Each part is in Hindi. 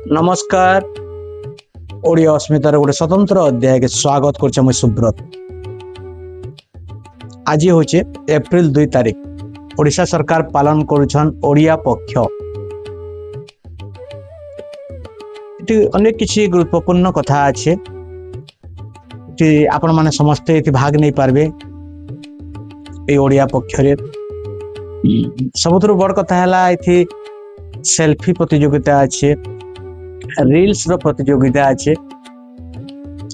नमस्कार। ओडिया अस्मितार गोटे स्वतंत्र अध्याय के स्वागत कर मुझे सुब्रत। आज हूँ एप्रिल 2 तारिख। ओडिशा सरकार पालन करुछन ओडिया पक्ष। अनेक किसी गुरुत्वपूर्ण कथा अच्छे आपण माने समस्ते भाग नहीं पारबे ओडिया पक्ष रे। सबुठ बड़ कथा है सेल्फी प्रतियोगिता अच्छे, रील्स रो प्रतियोगिता अच्छे,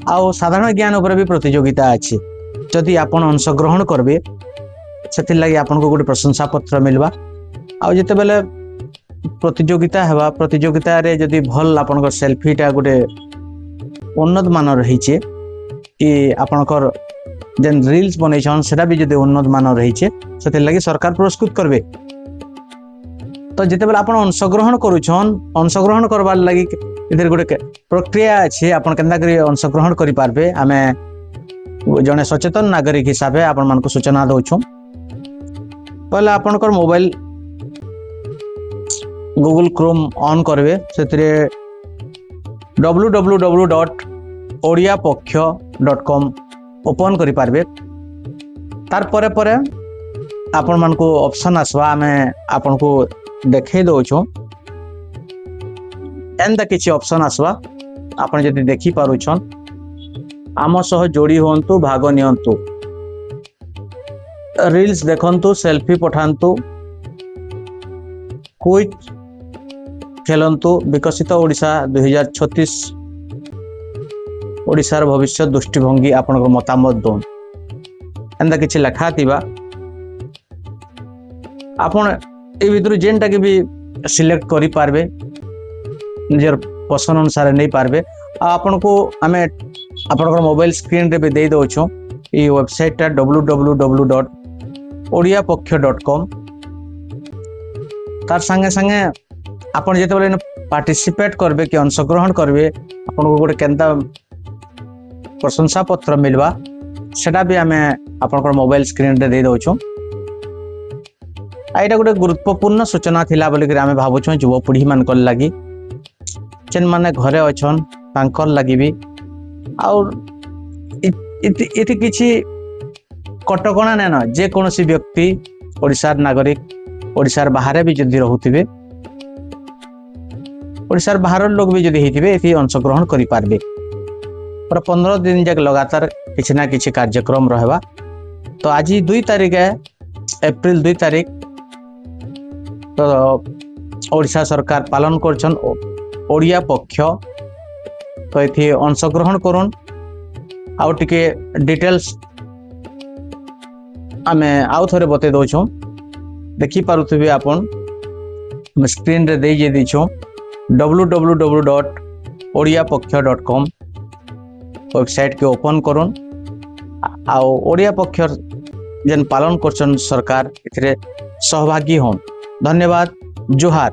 आउ साधारण ज्ञान उपर भी प्रतियोगिता अच्छे। जदि आपण अंशग्रहण करबे से लगी आपन को गोटे प्रशंसा पत्र मिलवा। आउ जिते बेले प्रतियोगिता हेबा, प्रतियोगिता रे जदि भल आपन को सेल्फीटा गोटे उन्नत मान रही कि आपनकर जेन रील्स बनैछन सेटा भी जदि उन्नत मान रही से लगी सरकार पुरस्कृत करबे। तो जिते बेले आपण अंशग्रहण करुछन, अंशग्रहण करबार लगी इधर गोटे प्रक्रिया अच्छे। आपण केनता करी अंशग्रहण करि पारबे आमे जने सचेतन नागरिक हिसाब से आपण मानको सूचना दउछु। पहले आपनकर मोबाइल गूगल क्रोम ऑन करबे, सेतरे www.odiapokya.com ओपन करि पारबे। तार परे परे आपण मानको ऑप्शन आसवा, आमे आपण को देखे दउछु। एंदा किछि ऑप्शन आसवा, आपण जदि देखि पारुछन आम सह जोड़ी होंतु, भाग नियंतु, रील्स देखंतु, सेल्फी पठांतु, क्विज खेलंतु, विकसित ओडिशा 2036 ओडिशार भविष्य दृष्टिभंगी आपण मतामत दोन। एंदा किछि लेखा थिबा आपण ए भितर जेनटा के भी सिलेक्ट करि पारबे, निजर पसंद अनुसार नहीं पारबे। आपन को आमे आपन मोबाइल स्क्रीन रे भी दे दउछु ई वेबसाइट टा www.odiapokya.com। तार संगे संगे आपन जेते बेले पार्टिसिपेट करबे कि अंशग्रहण करबे, आपन को गोटे केनता प्रशंसा पत्र मिलवा, सेटा भी आमे आपन मोबाइल स्क्रीन रे दे दउछु। आइटा गोटे गुरुत्वपूर्ण सूचना थिला बोली कि आमे भाबुछु युवपीढ़ी मानकर लगी, जेन माने घरे अछन तांकर लगी भी। और इति किछि कटकणा नै न, जे कोनोसी व्यक्ति ओडिशार नागरिक ओडिशार बाहर भी जदि रहुथिबे, ओडिशार बाहर लोग भी जदि हेथिबे एथि अंशग्रहण करि पारबे। पर 15 दिन जक लगातार किछि ना किछि कार्यक्रम रहबा। तो आज 2 तारिख है, एप्रिल 2 तारिख। तो ओडिशा सरकार पालन करछन ओडिया पक्ष। तो एथि अंशग्रहण करुन। आउ टिके डिटेल्स आमे आउ थोरे बते दउछु, देखि पारुथिबे आपन स्क्रीन रे दे जे दिछु www.odiapokya.com वेबसाइट के ओपन करुन। आउ ओडिया पक्ष जेन पालन करछन सरकार एथरे सहभागी होन। धन्यवाद। जोहार।